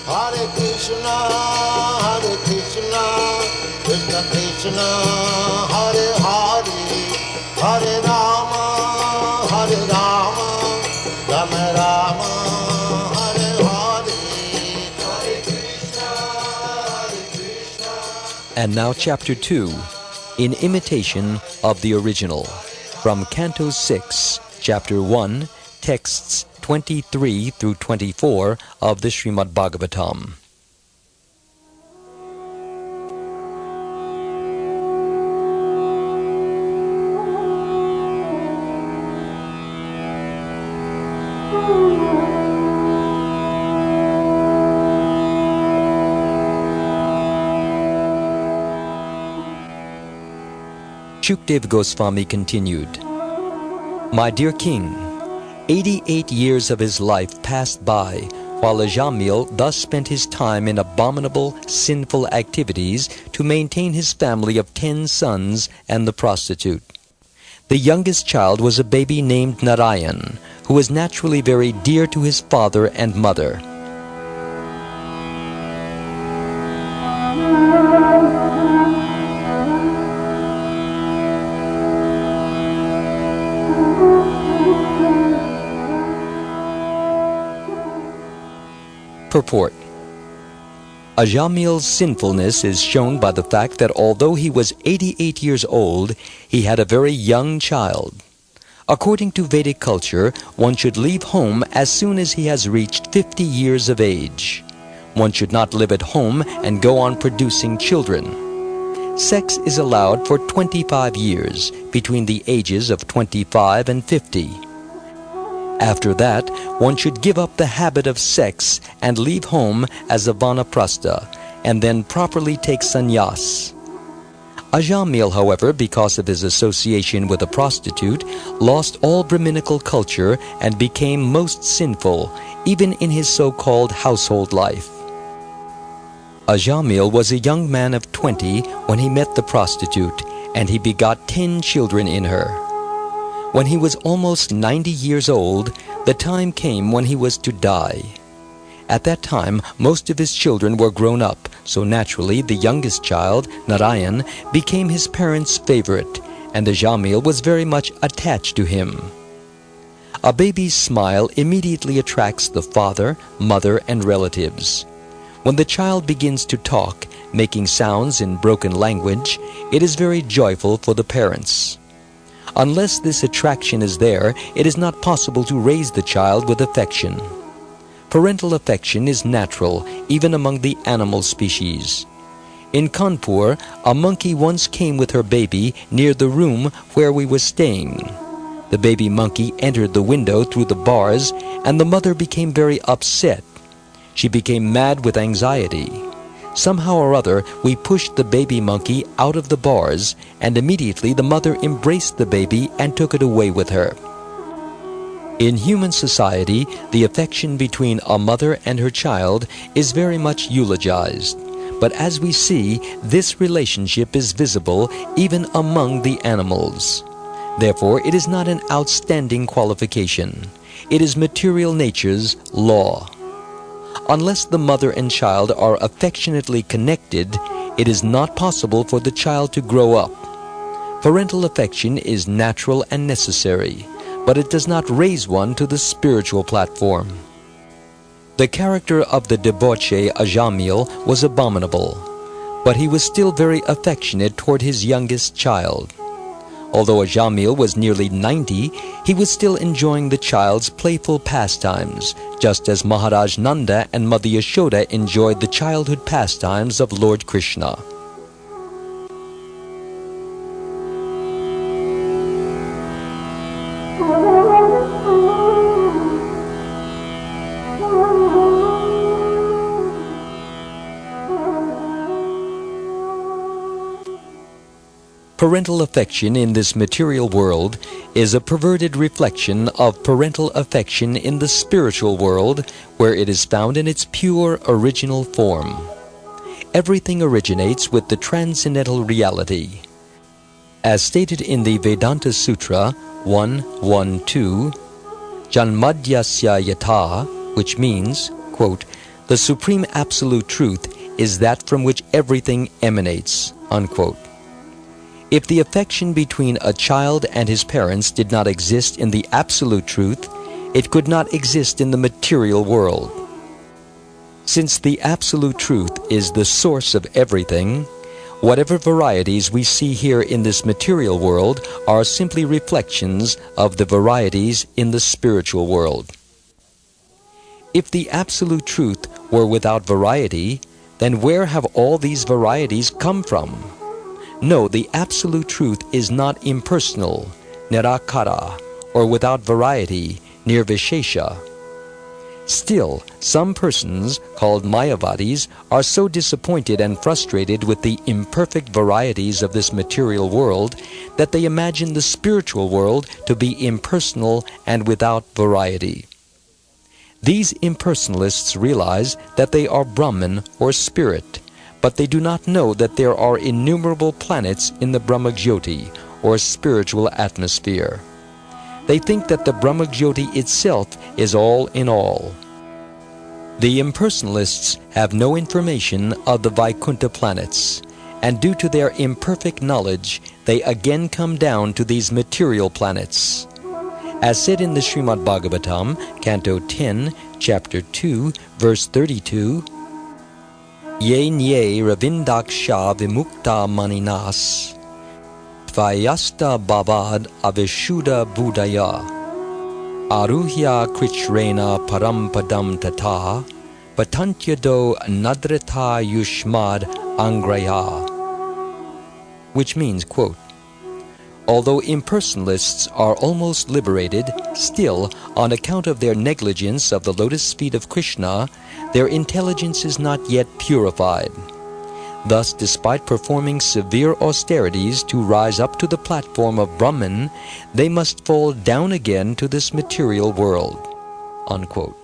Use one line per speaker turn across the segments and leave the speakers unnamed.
Hare Krishna, Krishna Krishna, Hare Hare, Hare Rama, Rama Rama, Hare Hare, Hare Krishna, Krishna.
And now Chapter 2, in imitation of the original, from Canto 6, Chapter 1, texts 23 through 24 of the Srimad Bhagavatam. Shukdev Goswami continued, My dear king, 88 years of his life passed by while Ajamil thus spent his time in abominable, sinful activities to maintain his family of 10 sons and the prostitute. The youngest child was a baby named Narayan, who was naturally very dear to his father and mother. Purport. Ajamil's sinfulness is shown by the fact that although he was 88 years old, he had a very young child. According to Vedic culture, one should leave home as soon as he has reached 50 years of age. One should not live at home and go on producing children. Sex is allowed for 25 years, between the ages of 25 and 50. After that, one should give up the habit of sex and leave home as a vanaprastha, and then properly take sannyas. Ajamil, however, because of his association with a prostitute, lost all Brahminical culture and became most sinful, even in his so-called household life. Ajamil was a young man of 20 when he met the prostitute, and he begot 10 children in her. When he was almost 90 years old, the time came when he was to die. At that time, most of his children were grown up, so naturally the youngest child, Narayan, became his parents' favorite, and Ajamil was very much attached to him. A baby's smile immediately attracts the father, mother, and relatives. When the child begins to talk, making sounds in broken language, it is very joyful for the parents. Unless this attraction is there, it is not possible to raise the child with affection. Parental affection is natural, even among the animal species. In Kanpur, a monkey once came with her baby near the room where we were staying. The baby monkey entered the window through the bars, and the mother became very upset. She became mad with anxiety. Somehow or other, we pushed the baby monkey out of the bars, and immediately the mother embraced the baby and took it away with her. In human society, the affection between a mother and her child is very much eulogized. But as we see, this relationship is visible even among the animals. Therefore, it is not an outstanding qualification. It is material nature's law. Unless the mother and child are affectionately connected, it is not possible for the child to grow up. Parental affection is natural and necessary, but it does not raise one to the spiritual platform. The character of the debauchee Ajamil was abominable, but he was still very affectionate toward his youngest child. Although Ajamil was nearly 90, he was still enjoying the child's playful pastimes, just as Maharaj Nanda and Mother Yashoda enjoyed the childhood pastimes of Lord Krishna. Parental affection in this material world is a perverted reflection of parental affection in the spiritual world, where it is found in its pure original form. Everything originates with the transcendental reality. As stated in the Vedanta Sutra 1.1.2, Janmadhyasya Yatha, which means, quote, The supreme absolute truth is that from which everything emanates, unquote. If the affection between a child and his parents did not exist in the absolute truth, it could not exist in the material world. Since the absolute truth is the source of everything, whatever varieties we see here in this material world are simply reflections of the varieties in the spiritual world. If the absolute truth were without variety, then where have all these varieties come from? No, the absolute truth is not impersonal, nirakara, or without variety, nirvishesha. Still, some persons, called Mayavadis, are so disappointed and frustrated with the imperfect varieties of this material world that they imagine the spiritual world to be impersonal and without variety. These impersonalists realize that they are Brahman or spirit, but they do not know that there are innumerable planets in the Brahmajyoti, or spiritual atmosphere. They think that the Brahmajyoti itself is all in all. The impersonalists have no information of the Vaikuntha planets, and due to their imperfect knowledge, they again come down to these material planets. As said in the Srimad Bhagavatam, Canto 10, Chapter 2, Verse 32, Ye nye ravindaksha vimukta maninas, Tvayasta bhavad avishuddha buddhaya, Aruhya krichrena parampadam tata, Patantyado nadrata yushmad angraya. Which means, quote, although impersonalists are almost liberated, still, on account of their negligence of the lotus feet of Krishna, their intelligence is not yet purified. Thus, despite performing severe austerities to rise up to the platform of Brahman, they must fall down again to this material world, unquote.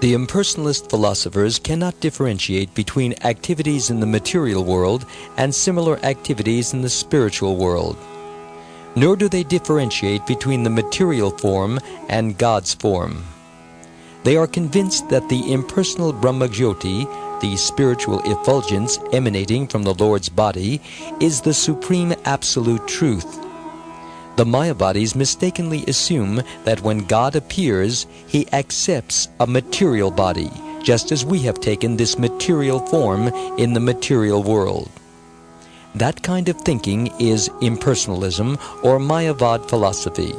The impersonalist philosophers cannot differentiate between activities in the material world and similar activities in the spiritual world. Nor do they differentiate between the material form and God's form. They are convinced that the impersonal Brahmajyoti, the spiritual effulgence emanating from the Lord's body, is the supreme absolute truth. The Mayavadis mistakenly assume that when God appears, He accepts a material body, just as we have taken this material form in the material world. That kind of thinking is impersonalism or Mayavad philosophy.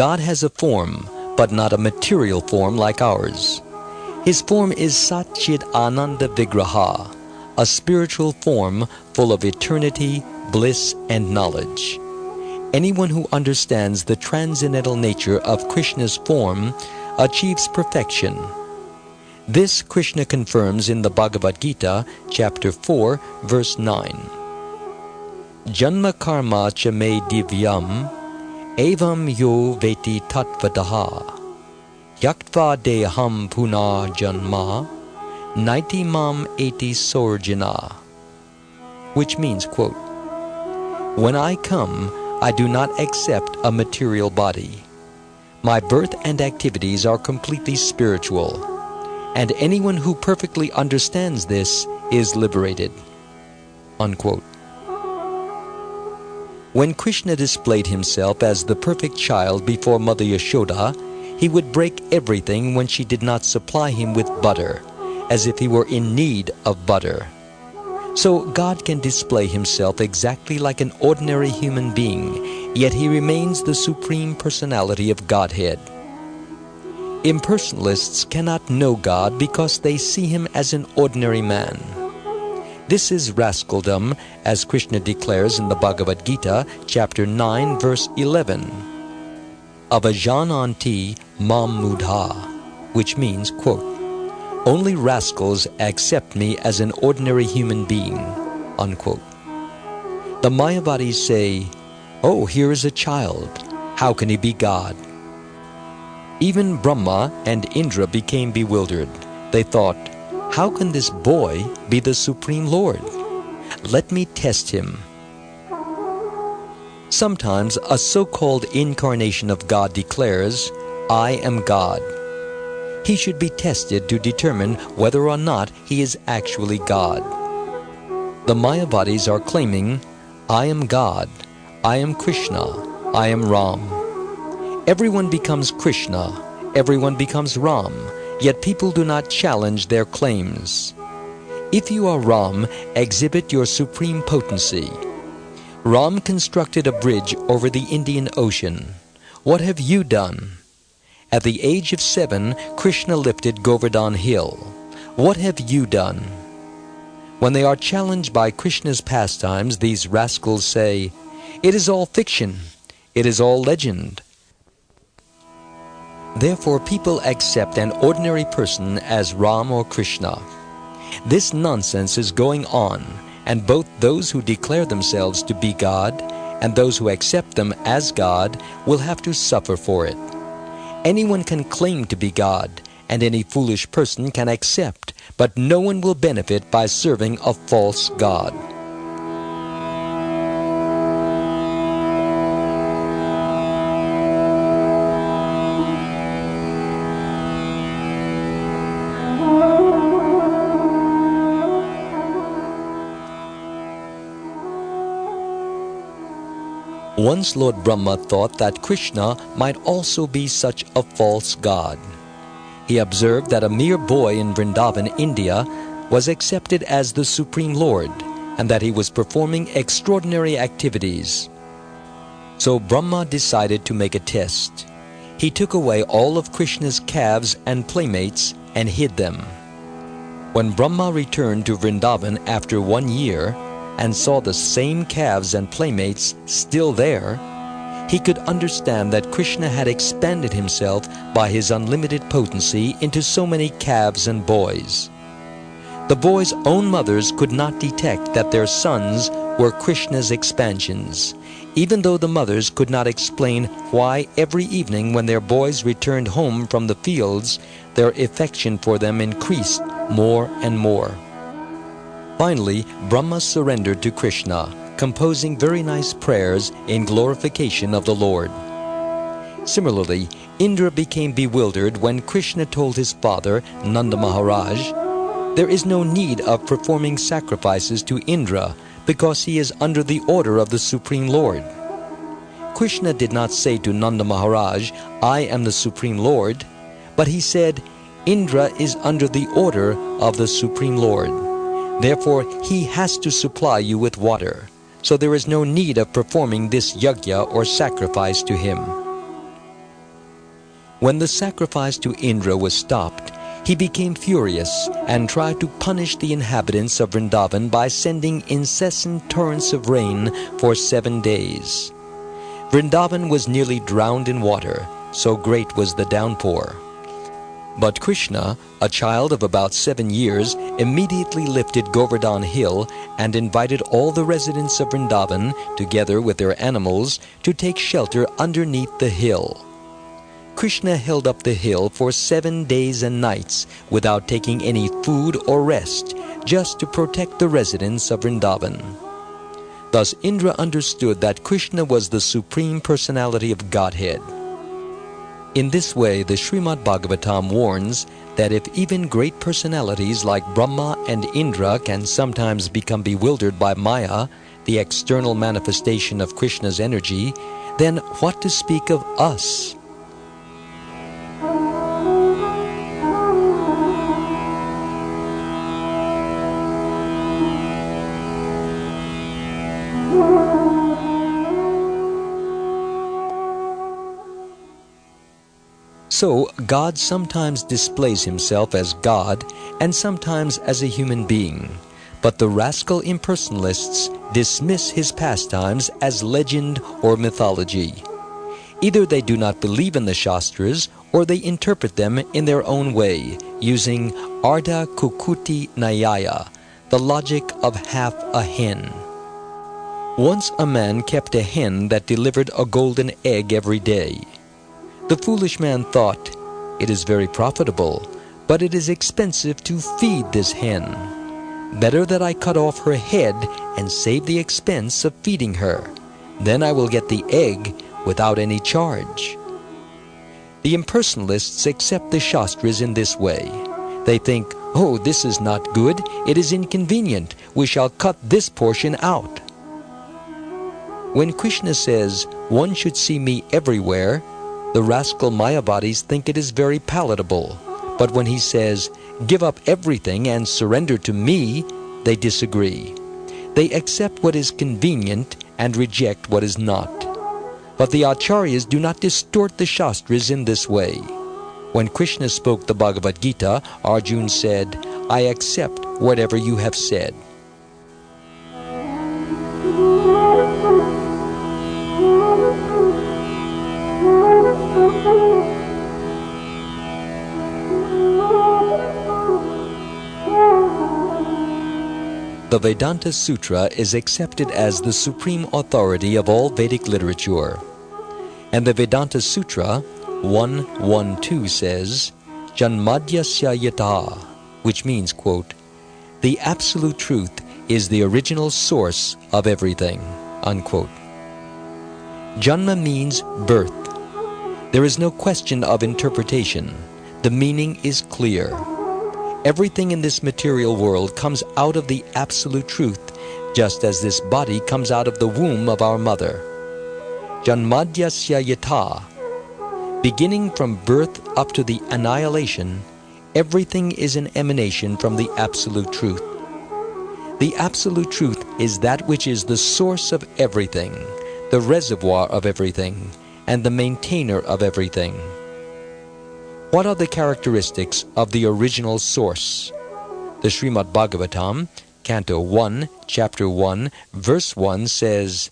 God has a form, but not a material form like ours. His form is Satchit Ananda Vigraha, a spiritual form full of eternity, bliss, and knowledge. Anyone who understands the transcendental nature of Krishna's form achieves perfection. This Krishna confirms in the Bhagavad Gita, chapter 4, verse 9. Janma karma cha me divyam evam yo veti tatvadaha yaktva deham puna janma naiti mam eti sorjana. Which means, quote, when I come, I do not accept a material body. My birth and activities are completely spiritual, and anyone who perfectly understands this is liberated, unquote. When Krishna displayed himself as the perfect child before Mother Yashoda, he would break everything when she did not supply him with butter, as if he were in need of butter. So God can display himself exactly like an ordinary human being, yet he remains the Supreme Personality of Godhead. Impersonalists cannot know God because they see him as an ordinary man. This is rascaldom, as Krishna declares in the Bhagavad Gita, chapter 9, verse 11. Avajananti mam mudha, which means, quote, only rascals accept me as an ordinary human being, unquote. The Mayavadis say, oh, here is a child. How can he be God? Even Brahma and Indra became bewildered. They thought, how can this boy be the Supreme Lord? Let me test him. Sometimes a so-called incarnation of God declares, I am God. He should be tested to determine whether or not he is actually God. The Mayavadis are claiming, I am God, I am Krishna, I am Ram. Everyone becomes Krishna, everyone becomes Ram, yet people do not challenge their claims. If you are Ram, exhibit your supreme potency. Ram constructed a bridge over the Indian Ocean. What have you done? At the age of 7, Krishna lifted Govardhan Hill. What have you done? When they are challenged by Krishna's pastimes, these rascals say, it is all fiction, it is all legend. Therefore people accept an ordinary person as Ram or Krishna. This nonsense is going on, and both those who declare themselves to be God and those who accept them as God will have to suffer for it. Anyone can claim to be God, and any foolish person can accept, but no one will benefit by serving a false God. Once Lord Brahma thought that Krishna might also be such a false god. He observed that a mere boy in Vrindavan, India, was accepted as the Supreme Lord, and that he was performing extraordinary activities. So Brahma decided to make a test. He took away all of Krishna's calves and playmates and hid them. When Brahma returned to Vrindavan after 1 year, and saw the same calves and playmates still there, he could understand that Krishna had expanded himself by his unlimited potency into so many calves and boys. The boys' own mothers could not detect that their sons were Krishna's expansions, even though the mothers could not explain why every evening when their boys returned home from the fields, their affection for them increased more and more. Finally, Brahma surrendered to Krishna, composing very nice prayers in glorification of the Lord. Similarly, Indra became bewildered when Krishna told his father, Nanda Maharaj, there is no need of performing sacrifices to Indra because he is under the order of the Supreme Lord. Krishna did not say to Nanda Maharaj, I am the Supreme Lord, but he said, Indra is under the order of the Supreme Lord. Therefore, he has to supply you with water, so there is no need of performing this yajna or sacrifice to him. When the sacrifice to Indra was stopped, he became furious and tried to punish the inhabitants of Vrindavan by sending incessant torrents of rain for 7 days. Vrindavan was nearly drowned in water, so great was the downpour. But Krishna, a child of about 7 years, immediately lifted Govardhan Hill and invited all the residents of Vrindavan, together with their animals, to take shelter underneath the hill. Krishna held up the hill for 7 days and nights without taking any food or rest, just to protect the residents of Vrindavan. Thus Indra understood that Krishna was the Supreme Personality of Godhead. In this way, the Srimad Bhagavatam warns that if even great personalities like Brahma and Indra can sometimes become bewildered by Maya the external manifestation of Krishna's energy, then what to speak of us? So, God sometimes displays himself as God and sometimes as a human being. But the rascal impersonalists dismiss his pastimes as legend or mythology. Either they do not believe in the Shastras or they interpret them in their own way, using Ardha Kukuti Nyaya, the logic of half a hen. Once a man kept a hen that delivered a golden egg every day. The foolish man thought, "It is very profitable, but it is expensive to feed this hen. Better that I cut off her head and save the expense of feeding her. Then I will get the egg without any charge." The impersonalists accept the Shastras in this way. They think, "Oh, this is not good, it is inconvenient, we shall cut this portion out." When Krishna says, "One should see me everywhere," the rascal Mayavadis think it is very palatable. But when he says, "Give up everything and surrender to me," they disagree. They accept what is convenient and reject what is not. But the Acharyas do not distort the Shastras in this way. When Krishna spoke the Bhagavad Gita, Arjuna said, "I accept whatever you have said." The Vedanta Sutra is accepted as the supreme authority of all Vedic literature. And the Vedanta Sutra 1.1.2 says, Janmadhyasya yata, which means, quote, "The absolute truth is the original source of everything," unquote. Janma means birth. There is no question of interpretation. The meaning is clear. Everything in this material world comes out of the absolute truth, just as this body comes out of the womb of our mother. Janmadhyasya yata. Beginning from birth up to the annihilation, everything is an emanation from the absolute truth. The absolute truth is that which is the source of everything, the reservoir of everything, and the maintainer of everything. What are the characteristics of the original source? The Srimad Bhagavatam, Canto 1, Chapter 1, Verse 1 says,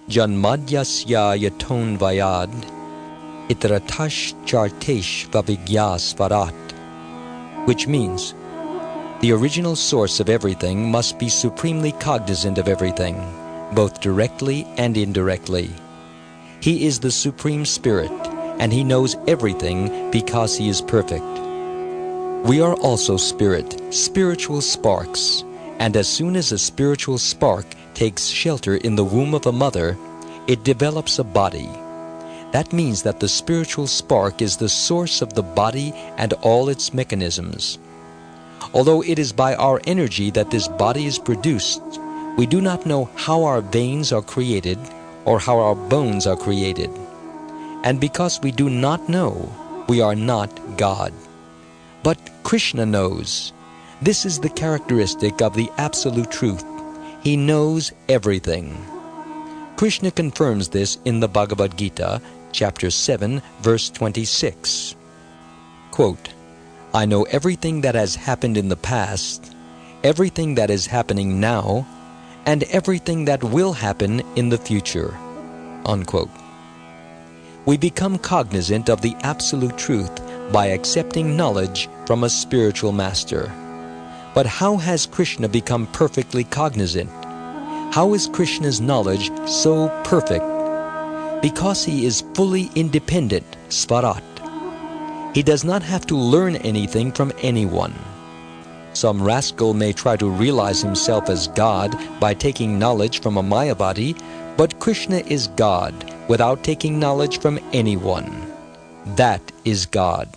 Janmadhyasya yaton vayad, itaratash chartesh vavigyas varat, which means, the original source of everything must be supremely cognizant of everything, both directly and indirectly. He is the Supreme Spirit, and He knows everything because He is perfect. We are also spirit, spiritual sparks, and as soon as a spiritual spark takes shelter in the womb of a mother, it develops a body. That means that the spiritual spark is the source of the body and all its mechanisms. Although it is by our energy that this body is produced, we do not know how our veins are created or how our bones are created. And because we do not know, we are not God. But Krishna knows. This is the characteristic of the Absolute Truth. He knows everything. Krishna confirms this in the Bhagavad Gita, chapter 7, verse 26. Quote, "I know everything that has happened in the past, everything that is happening now, and everything that will happen in the future." Unquote. We become cognizant of the absolute truth by accepting knowledge from a spiritual master. But how has Krishna become perfectly cognizant? How is Krishna's knowledge so perfect? Because He is fully independent, Svarat. He does not have to learn anything from anyone. Some rascal may try to realize himself as God by taking knowledge from a Mayavadi, but Krishna is God without taking knowledge from anyone. That is God.